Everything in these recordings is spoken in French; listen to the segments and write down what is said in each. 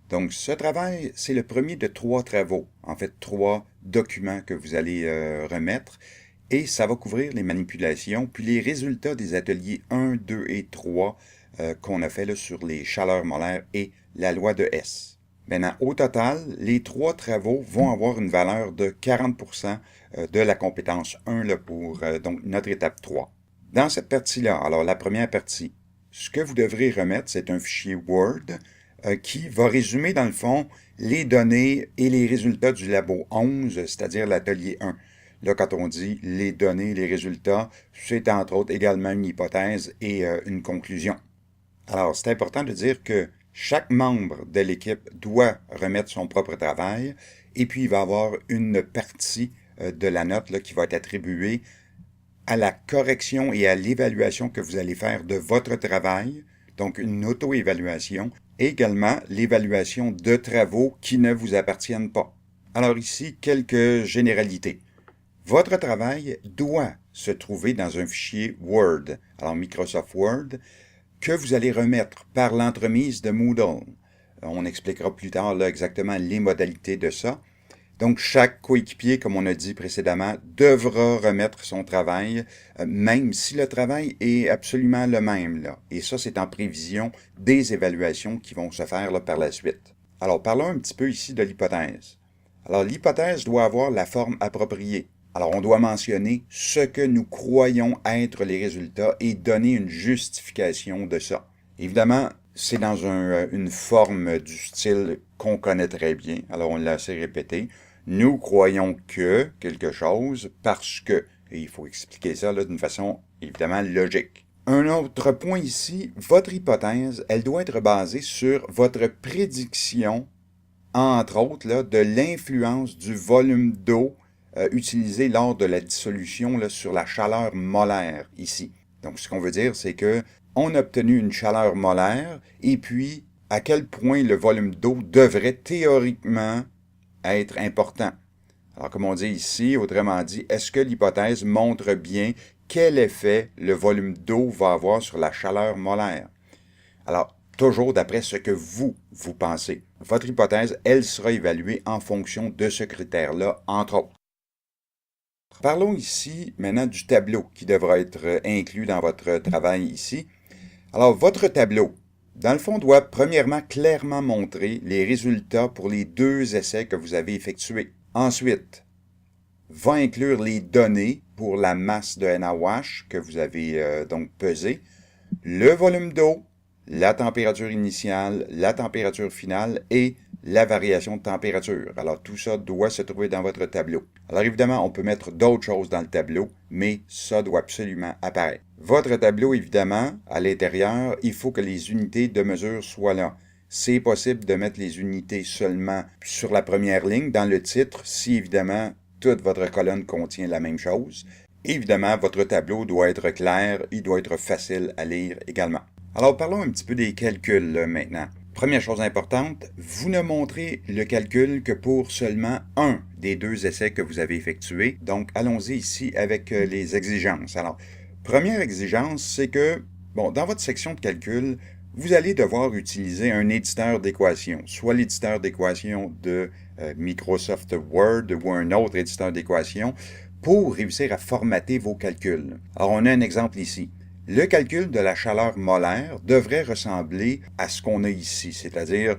Donc, ce travail, c'est le premier de 3 travaux, en fait 3 documents que vous allez remettre, et ça va couvrir les manipulations, puis les résultats des ateliers 1, 2 et 3 qu'on a fait là, sur les chaleurs molaires et la loi de Hess. Maintenant, au total, les 3 travaux vont avoir une valeur de 40% de la compétence 1 là, pour donc notre étape 3. Dans cette partie-là, alors la première partie, ce que vous devrez remettre, c'est un fichier Word qui va résumer, dans le fond, les données et les résultats du labo 11, c'est-à-dire l'atelier 1. Là, quand on dit les données, les résultats, c'est entre autres également une hypothèse et une conclusion. Alors, c'est important de dire que chaque membre de l'équipe doit remettre son propre travail et puis il va y avoir une partie de la note là, qui va être attribuée à la correction et à l'évaluation que vous allez faire de votre travail, donc une auto-évaluation, et également l'évaluation de travaux qui ne vous appartiennent pas. Alors ici, quelques généralités. Votre travail doit se trouver dans un fichier Word, alors Microsoft Word, que vous allez remettre par l'entremise de Moodle. On expliquera plus tard là, exactement les modalités de ça. Donc, chaque coéquipier, comme on a dit précédemment, devra remettre son travail, même si le travail est absolument le même, là. Et ça, c'est en prévision des évaluations qui vont se faire là, par la suite. Alors, parlons un petit peu ici de l'hypothèse. Alors, l'hypothèse doit avoir la forme appropriée. Alors, on doit mentionner ce que nous croyons être les résultats et donner une justification de ça. Évidemment, c'est dans une forme du style qu'on connaît très bien, alors on l'a assez répété. Nous croyons que quelque chose parce que, et il faut expliquer ça d'une façon évidemment logique. Un autre point ici, votre hypothèse, elle doit être basée sur votre prédiction, entre autres, là, de l'influence du volume d'eau utilisé lors de la dissolution là, sur la chaleur molaire ici. Donc, ce qu'on veut dire, c'est que on a obtenu une chaleur molaire et puis à quel point le volume d'eau devrait théoriquement être important. Alors, comme on dit ici, autrement dit, est-ce que l'hypothèse montre bien quel effet le volume d'eau va avoir sur la chaleur molaire? Alors, toujours d'après ce que vous pensez. Votre hypothèse, elle sera évaluée en fonction de ce critère-là, entre autres. Parlons ici maintenant du tableau qui devra être inclus dans votre travail ici. Alors, votre tableau, dans le fond, doit premièrement clairement montrer les résultats pour les 2 essais que vous avez effectués. Ensuite, va inclure les données pour la masse de NaOH que vous avez donc pesée, le volume d'eau, la température initiale, la température finale et la variation de température. Alors, tout ça doit se trouver dans votre tableau. Alors, évidemment, on peut mettre d'autres choses dans le tableau, mais ça doit absolument apparaître. Votre tableau, évidemment, à l'intérieur, il faut que les unités de mesure soient là. C'est possible de mettre les unités seulement sur la première ligne dans le titre, si évidemment toute votre colonne contient la même chose. Évidemment, votre tableau doit être clair, il doit être facile à lire également. Alors, parlons un petit peu des calculs là, maintenant. Première chose importante, vous ne montrez le calcul que pour seulement un des 2 essais que vous avez effectués. Donc, allons-y ici avec les exigences. Alors, première exigence, c'est que, bon, dans votre section de calcul, vous allez devoir utiliser un éditeur d'équations, soit l'éditeur d'équations de Microsoft Word ou un autre éditeur d'équations, pour réussir à formater vos calculs. Alors, on a un exemple ici. Le calcul de la chaleur molaire devrait ressembler à ce qu'on a ici, c'est-à-dire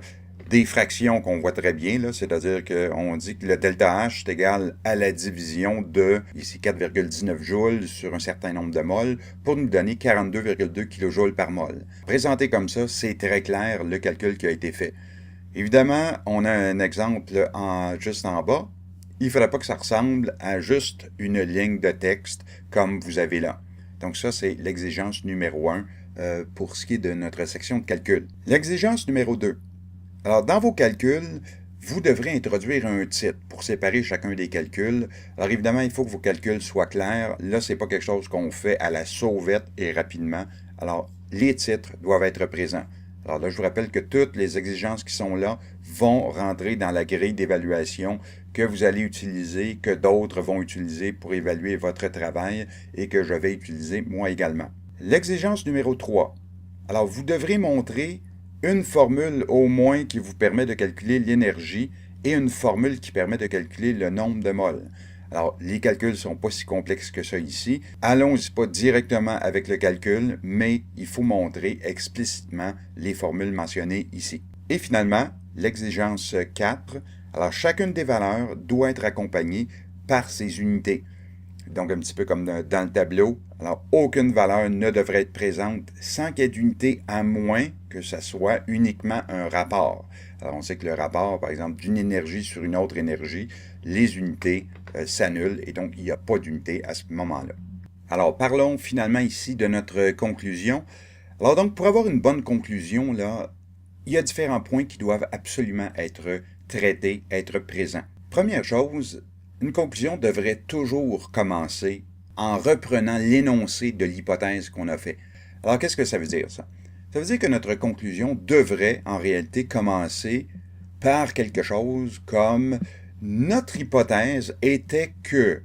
des fractions qu'on voit très bien, là, c'est-à-dire qu'on dit que le delta H est égal à la division de, ici 4,19 joules sur un certain nombre de moles, pour nous donner 42,2 kJ par mol. Présenté comme ça, c'est très clair le calcul qui a été fait. Évidemment, on a un exemple juste en bas. Il ne faudrait pas que ça ressemble à juste une ligne de texte comme vous avez là. Donc ça, c'est l'exigence numéro 1 pour ce qui est de notre section de calcul. L'exigence numéro 2. Alors, dans vos calculs, vous devrez introduire un titre pour séparer chacun des calculs. Alors évidemment, il faut que vos calculs soient clairs. Là, ce n'est pas quelque chose qu'on fait à la sauvette et rapidement. Alors, les titres doivent être présents. Alors là, je vous rappelle que toutes les exigences qui sont là vont rentrer dans la grille d'évaluation que vous allez utiliser, que d'autres vont utiliser pour évaluer votre travail et que je vais utiliser moi également. L'exigence numéro 3. Alors, vous devrez montrer une formule au moins qui vous permet de calculer l'énergie et une formule qui permet de calculer le nombre de moles. Alors, les calculs ne sont pas si complexes que ça ici. Allons-y pas directement avec le calcul, mais il faut montrer explicitement les formules mentionnées ici. Et finalement, l'exigence 4. Alors, chacune des valeurs doit être accompagnée par ses unités. Donc, un petit peu comme dans le tableau. Alors, aucune valeur ne devrait être présente sans qu'il y ait d'unité, à moins que ce soit uniquement un rapport. Alors, on sait que le rapport, par exemple, d'une énergie sur une autre énergie, les unités s'annulent et donc il n'y a pas d'unité à ce moment-là. Alors, parlons finalement ici de notre conclusion. Alors donc, pour avoir une bonne conclusion, là, il y a différents points qui doivent absolument être traités, être présents. Première chose, une conclusion devrait toujours commencer en reprenant l'énoncé de l'hypothèse qu'on a fait. Alors, qu'est-ce que ça veut dire, ça? Ça veut dire que notre conclusion devrait, en réalité, commencer par quelque chose comme « Notre hypothèse était que… »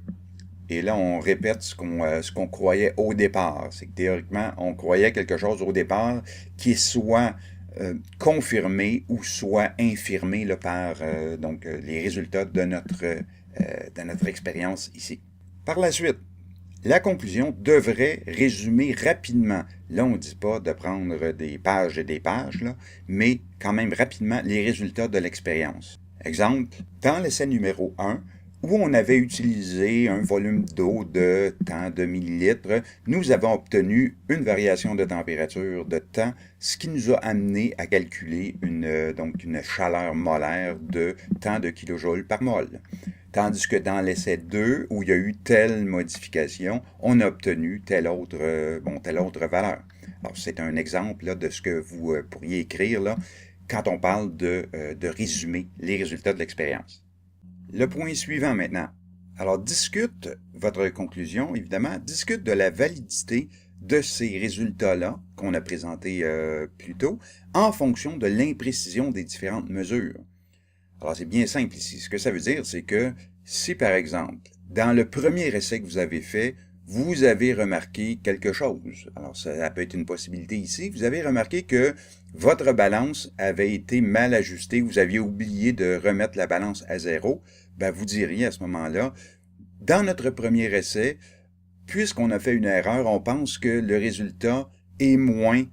Et là, on répète ce qu'on croyait au départ. C'est que théoriquement, on croyait quelque chose au départ qui soit confirmé ou soit infirmé là, par les résultats de notre expérience ici. Par la suite, la conclusion devrait résumer rapidement. Là, on ne dit pas de prendre des pages et des pages, là, mais quand même rapidement les résultats de l'expérience. Exemple, dans l'essai numéro 1, où on avait utilisé un volume d'eau de tant de millilitres, nous avons obtenu une variation de température de temps, ce qui nous a amené à calculer une chaleur molaire de tant de kilojoules par mol. Tandis que dans l'essai 2, où il y a eu telle modification, on a obtenu telle autre valeur. Alors, c'est un exemple là, de ce que vous pourriez écrire là, quand on parle de résumer les résultats de l'expérience. Le point suivant maintenant. Alors, discute votre conclusion, évidemment, discute de la validité de ces résultats-là qu'on a présentés plus tôt en fonction de l'imprécision des différentes mesures. Alors, c'est bien simple ici. Ce que ça veut dire, c'est que si, par exemple, dans le premier essai que vous avez fait, vous avez remarqué quelque chose. Alors, ça peut être une possibilité ici. Vous avez remarqué que votre balance avait été mal ajustée. Vous aviez oublié de remettre la balance à zéro. Ben, vous diriez à ce moment-là, dans notre premier essai, puisqu'on a fait une erreur, on pense que le résultat est moins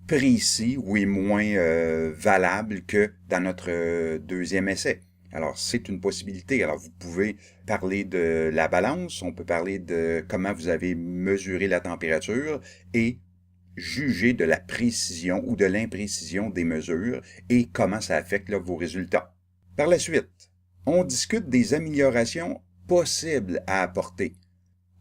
précis ou est moins valable que dans notre deuxième essai. Alors, c'est une possibilité. Alors, vous pouvez parler de la balance, on peut parler de comment vous avez mesuré la température et juger de la précision ou de l'imprécision des mesures et comment ça affecte là, vos résultats. Par la suite, on discute des améliorations possibles à apporter.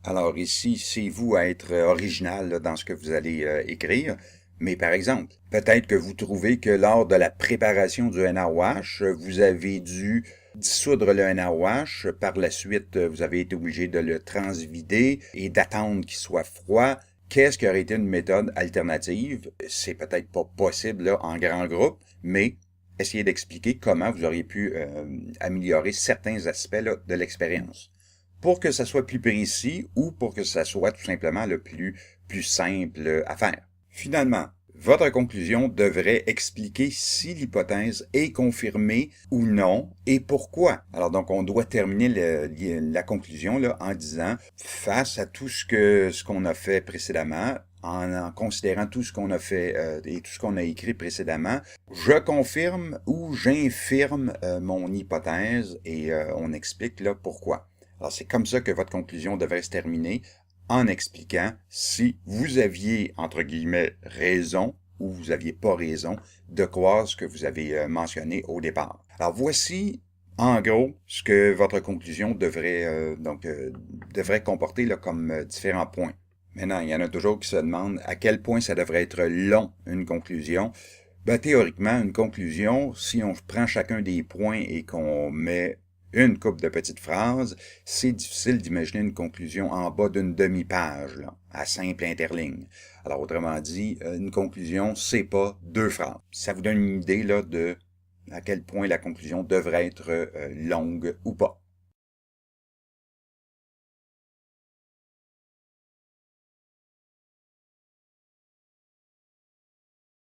Alors ici, c'est vous à être original là, dans ce que vous allez écrire. Mais par exemple, peut-être que vous trouvez que lors de la préparation du NaOH, vous avez dû dissoudre le NaOH. Par la suite, vous avez été obligé de le transvider et d'attendre qu'il soit froid. Qu'est-ce qui aurait été une méthode alternative? C'est peut-être pas possible là, en grand groupe, mais essayez d'expliquer comment vous auriez pu améliorer certains aspects là, de l'expérience pour que ça soit plus précis ou pour que ça soit tout simplement le plus simple à faire. Finalement, votre conclusion devrait expliquer si l'hypothèse est confirmée ou non et pourquoi. Alors donc, on doit terminer la conclusion là, en disant, face à tout ce qu'on a fait précédemment, en considérant tout ce qu'on a fait et tout ce qu'on a écrit précédemment, je confirme ou j'infirme mon hypothèse et on explique là pourquoi. Alors c'est comme ça que votre conclusion devrait se terminer, en expliquant si vous aviez, entre guillemets, raison ou vous n'aviez pas raison de croire ce que vous avez mentionné au départ. Alors voici, en gros, ce que votre conclusion devrait comporter là, comme différents points. Maintenant, il y en a toujours qui se demandent à quel point ça devrait être long, une conclusion. Ben, théoriquement, une conclusion, si on prend chacun des points et qu'on met une couple de petites phrases, c'est difficile d'imaginer une conclusion en bas d'une demi-page, là, à simple interligne. Alors, autrement dit, une conclusion, c'est pas 2 phrases. Ça vous donne une idée là, de à quel point la conclusion devrait être longue ou pas.